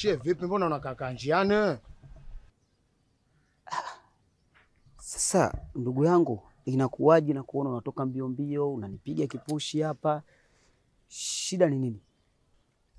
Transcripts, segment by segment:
Shie vipi mbona unakaa njiani? Sasa ndugu yangu, inakuwaje na kuona unatoka mbio mbio, unanipiga kipushi hapa? Shida ni nini?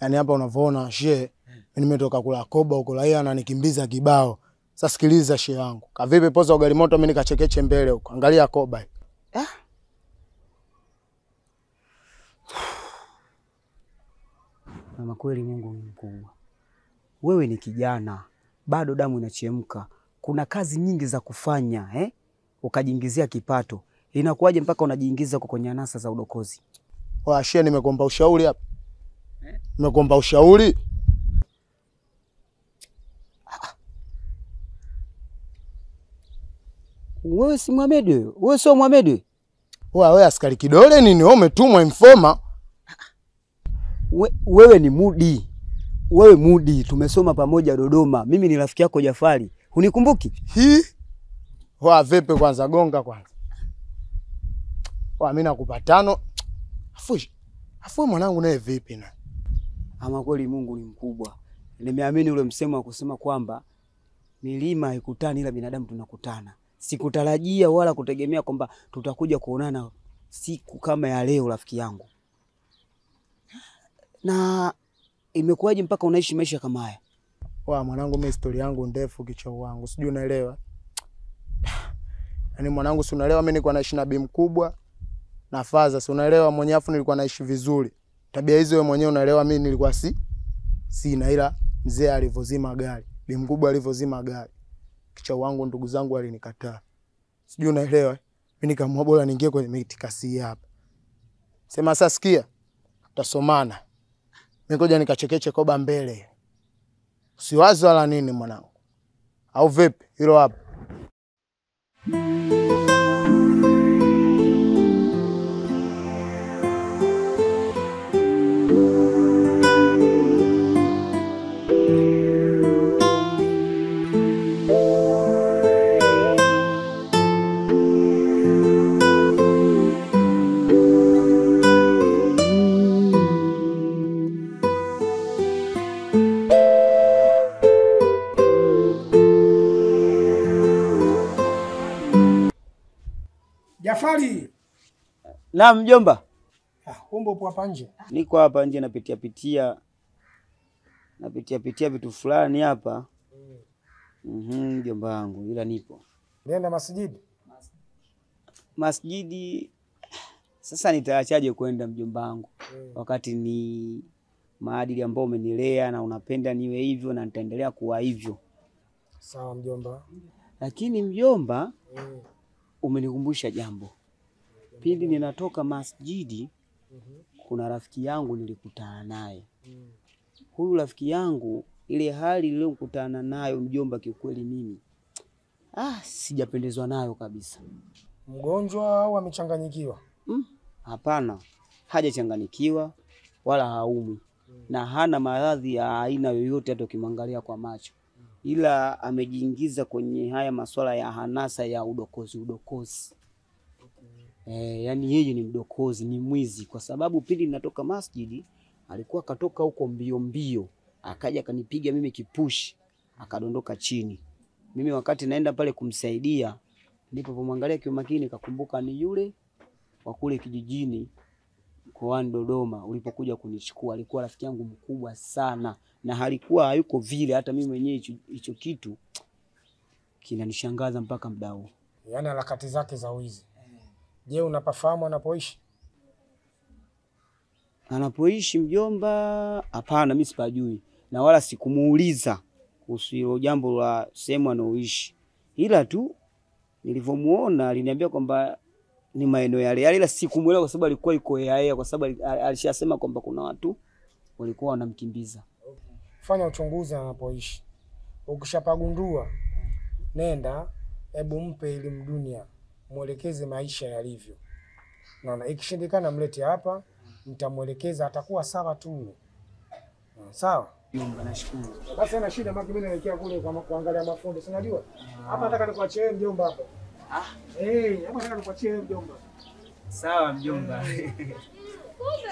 Yaani hapa unavyoona shie, mimi nimetoka kula koba huko raia ananikimbiza kibao. Sasa sikiliza shie yangu. Kavipi poza ugali moto mimi nikachekeche mbele huko. Angalia koba. Mama kweli Mungu ni mkubwa. Wewe ni kijana, bado damu inachemka. Kuna kazi nyingi za kufanya, ukajiingizia kipato. Inakuwaje mpaka unajiingiza kwenye anasa za udokozi? Shie nimekuomba ushauri hapa. Nimekuomba ushauri. Wewe si Mohamed wewe? Wewe sio Mohamed? Wewe askari kidole nini? Wewe umetumwa informa. Wewe ni Mudi. Wewe Mudi, tumesoma pamoja Dodoma. Mimi ni rafiki yako Jafari. Unikumbuki? Vipi kwanza gonga kwanza. Mimi nakupa 5. Afu mwanangu naye vipi na? Ama kweli Mungu ni mkubwa. Nimeamini ule msemo wa kusema kwamba milima haikutani ila binadamu tunakutana. Sikutarajia wala kutegemea kwamba tutakuja kuonana siku kama ya leo rafiki yangu. Na imekuwaje mpaka unaishi maisha kama haya? Mwanangu mimi historia yangu ndefu kichwa wangu. Sijui unaelewa. Yaani mwanangu si unaelewa mimi nilikuwa naishi na bi mkubwa na faza. Si unaelewa mwenyewe afu nilikuwa naishi vizuri. Tabia hizo wewe mwenyewe unaelewa mimi nilikuwa sina ila mzee alivozima gari. Bi mkubwa alivozima gari. Kichwa wangu ndugu zangu alinikataa. Sijui unaelewa. Mimi nikaamua bora niingie kwenye mitikasi hapa. Sema sasa sikia. Tutasomana. Mimi ngoja nikachekeche koba mbele. Usiwaze wala nini mwanangu. Au vipi? Hilo hapa. Jafari. Naam mjomba. Kumbe upo hapa nje? Niko hapa nje napitia vitu fulani hapa. Mjomba wangu ila nipo. Nenda masjidi? Masjidi sasa nitaachaje kwenda mjomba wangu? Wakati ni maadili ambao umenilea na unapenda niwe hivyo na nitaendelea kuwa hivyo. Sawa mjomba. Lakini mjomba umenikumbusha jambo. Pindi ninatoka masjidi kuna rafiki yangu nilikutana naye. Huyu rafiki yangu ile hali niliyokutana nayo mjomba kiukweli mimi sijapendezwa nayo kabisa. Mgonjwa au amechanganyikiwa? Hapana. Hajachanganyikiwa wala haumwi. Na hana maradhi ya aina yoyote hata ukimwangalia kwa macho. Ila amejiingiza kwenye haya masuala ya hanasa ya udokozi. Yani yeye ni mdokozi, ni mwizi kwa sababu pindi ninatoka masjidi alikuwa katoka huko mbio akaja akanipiga mimi kipushi akadondoka chini. Mimi wakati naenda pale kumsaidia nilipomwangalia kwa makini kakumbuka ni yule wa kule kijijini mkoani Dodoma ulipokuja kunichukua. Alikuwa rafiki yangu mkubwa sana na halikuwa hayuko vile. Hata mimi mwenyewe hicho kitu kinanishangaza mpaka muda huu. Yaani harakati zake za wizi. Je, unapafahamu anapoishi? Anapoishi mjomba? Hapana, mimi sipajui na wala sikumuuliza kuhusu hilo jambo la sehemu anaoishi. Ila tu nilivyomuona aliniambia kwamba ni maeneo yale ila sikumuelewa kwa sababu alikuwa yuko yeye kwa sababu alishasema kwamba kuna watu walikuwa wanamkimbiza. Fanya uchunguzi anapoishi. Ukishapagundua nenda hebu mpe elimu dunia, muelekeze maisha yalivyo. Naona ikishindikana mlete hapa, nitamuelekeza atakuwa sawa tu. Sawa? Mjomba nashukuru. Basi ana shida maki mimi naelekea kule kwa kuangalia mafundi. Si unajua? Hapa nataka nikuachie mjomba hapa. Hapa nataka nikuachie mjomba. Sawa mjomba.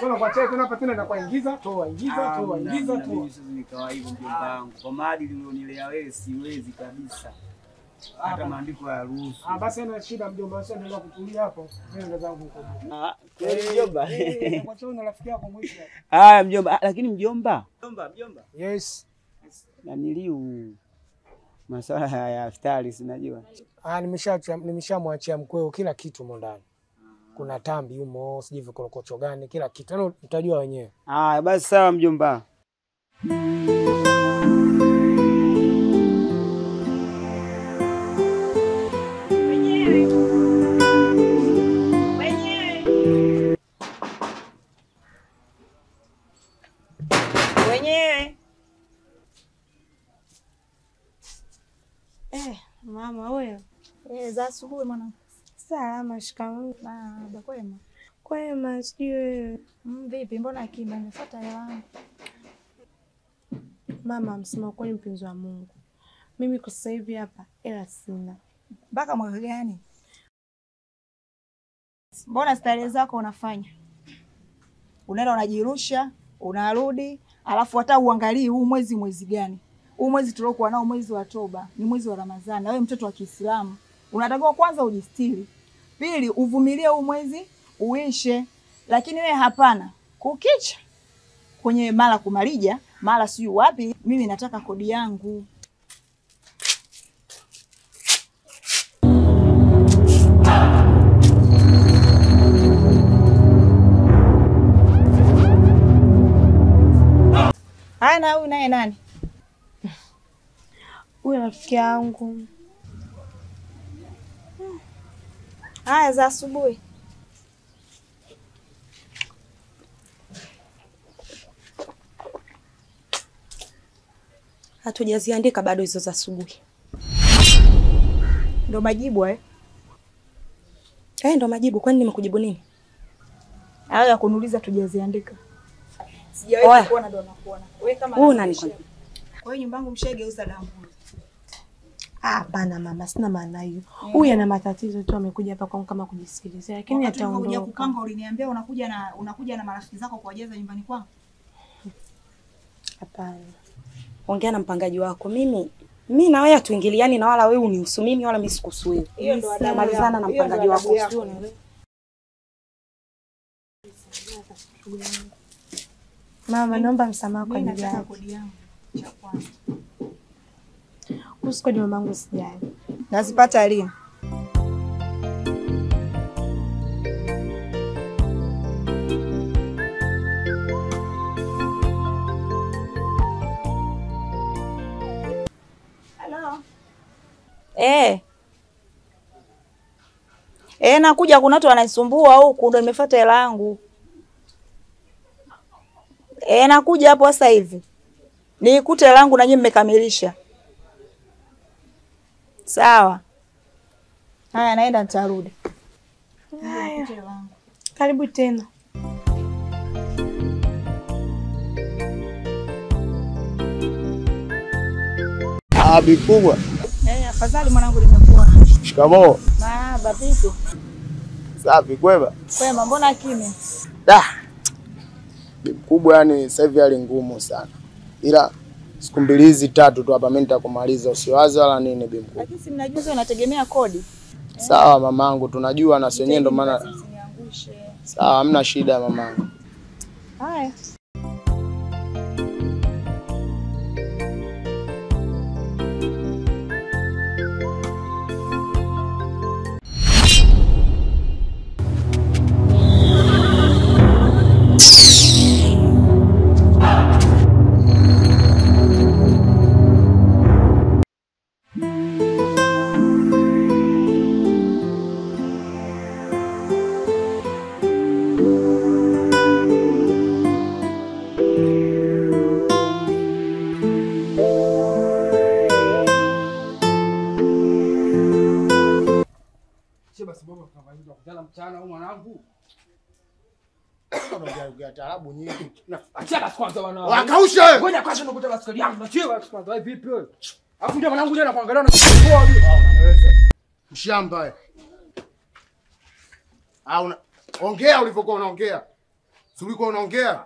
Sasa kwa chai tena hapa tena na kuingiza, toa ingiza, toa ingiza, toa. Mimi sasa nikawa hivyo mjomba wangu. Kwa maadili ulionilea wewe siwezi kabisa. Hata maandiko hayaruhusu. Basi ana shida mjomba, sasa ndio kutulia hapo. Mimi ndo zangu huko. Kweli mjomba. Kwa chai na rafiki yako mwisho. Mjomba, lakini mjomba. Mjomba. Yes. Na niliu masuala ya iftari sinajua. Nimeshamwachia mkweo kila kitu humo ndani. Kuna tambi humo, sijui vikorokocho gani, kila kitu. Yaani mtajua wenyewe. Basi sawa mjomba. Wenyewe. Mama wewe. Za asubuhi mwanangu. Salama, shikamoo. Baba kwema. Kwema, sijui wewe. Vipi mbona kimya nimefuata hela yangu? Mama, msema kweli mpenzi wa Mungu. Mimi kwa sasa hivi hapa hela sina. Mpaka mwaka gani? Mbona starehe zako unafanya? Unaenda unajirusha, unarudi, alafu hata uangalie huu mwezi gani? Huu mwezi tuliokuwa nao mwezi wa toba, ni mwezi wa Ramadhani. Na wewe mtoto wa Kiislamu, unatakiwa kwanza ujistiri. Pili, uvumilie huu mwezi uishe. Lakini wewe hapana. Kukicha kwenye mara kumarija, mara siyo wapi, mimi nataka kodi yangu. Na huyu naye nani? Huyu rafiki yangu. Za asubuhi. Hatujaziandika bado hizo za asubuhi. Ndio majibu Ndio majibu. Kwani nimekujibu nini? Hayo ya kuniuliza tujaziandika. Sijawahi kuona ndo nakuona. Wewe kama unani kwa. Kwa hiyo nyumbangu mshegeuza damu. Hapana mama, sina maana hiyo. Huyu ana matatizo tu, amekuja hapa kwangu kama kujisikiliza. Lakini ataondoka. Kupanga uliniambia unakuja na marafiki zako kuwajaza nyumbani kwangu. Hapana. Ongea na mpangaji wako. Mimi na wewe tuingiliani na wala wewe unihusu mimi wala mimi sikuhusu wewe. Hiyo ndo malizana na mpangaji wako sio ni wewe. Mama, naomba msamaha kwa ajili yako. Kodi yangu cha kwanza. Usikodi mamangu sijali. Nazipata lini? Nakuja, kuna watu wananisumbua huku, ndo nimefuata hela yangu. Nakuja hapo sasa hivi. Nikute hela yangu na nyinyi mmekamilisha. Sawa. Naenda nitarudi. Karibu tena. Bikubwa. Afadhali mwanangu nimekuona. Shikamoo. Baba vipi? Safi kwema. Kwema, mbona kimya? Bikubwa, yani sasa hivi hali ngumu sana. Ila siku mbili hizi tatu tu hapa mimi nitakumaliza, usiwaze wala nini bimkubwa. Lakini si mnajua unategemea kodi. Sawa mamangu, tunajua na senyewe ndo maana. Sawa, hamna shida mamangu. Haya. Mchana huyu mwanangu. Unaongea taarabu nyingi. Achia basi kwanza bwana. Wakausha. Ngoja kwanza ndo kutaka skali yangu. Achia basi kwanza. Wewe vipi wewe? Alafu ndio mwanangu jana kuangalia na kuchukua hadi. Unaniweza. Mshamba wewe. Ongea ulivyokuwa unaongea. Si ulikuwa unaongea?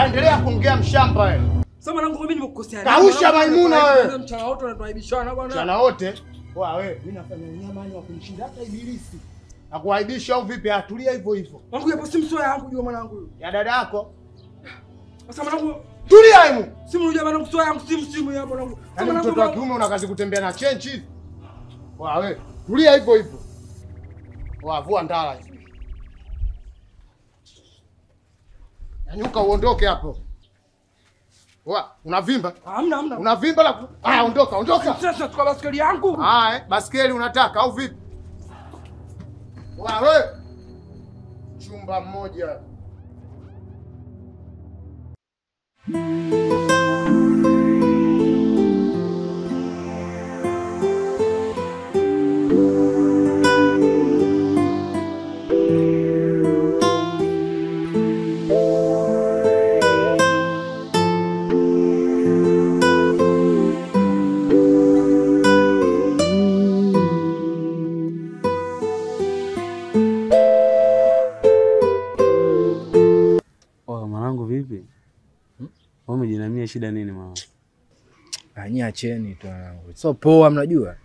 Endelea kuongea mshamba wewe. Sasa mwanangu mimi nimekukosea. Kausha Maimuna wewe. Mchana wote unatuaibishana bwana. Mchana wote? Wewe, mimi nafanya unyama ni wa kumshinda hata ibilisi. Nakuaibisha au vipi? Atulia hivyo hivyo. Mwanangu hapo si msoya yangu jua mwanangu huyo. Ya dada yako. Sasa mwanangu Tulia hemu. simu unajua mwanangu msoya yangu simu hapo mwanangu. Yaani mtoto wa kiume una kazi kutembea na chenchi hivi. Wewe, tulia hivyo hivyo. Vua ndala hizo. Nyanyuka uondoke hapo. Unavimba? Hamna. Unavimba la ondoka. Sasa tukao baskeli yangu. Baskeli unataka au vipi? Wewe. Chumba mmoja. Vipi? Umejinamia shida nini mama? Acheni tu wanangu. So poa mnajua?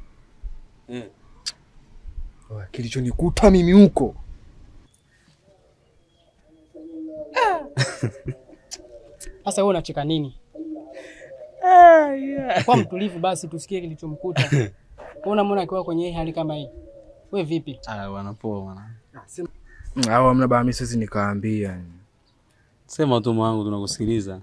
Kilichonikuta mimi huko. Sasa wewe unacheka nini? Kwa mtulivu basi tusikie kilichomkuta. Wewe unamwona akiwa kwenye hali kama hii. Wewe vipi? Bwana poa bwana. Hao mna baa mimi sisi nikaambia. Sema tu mwanangu tunakusikiliza.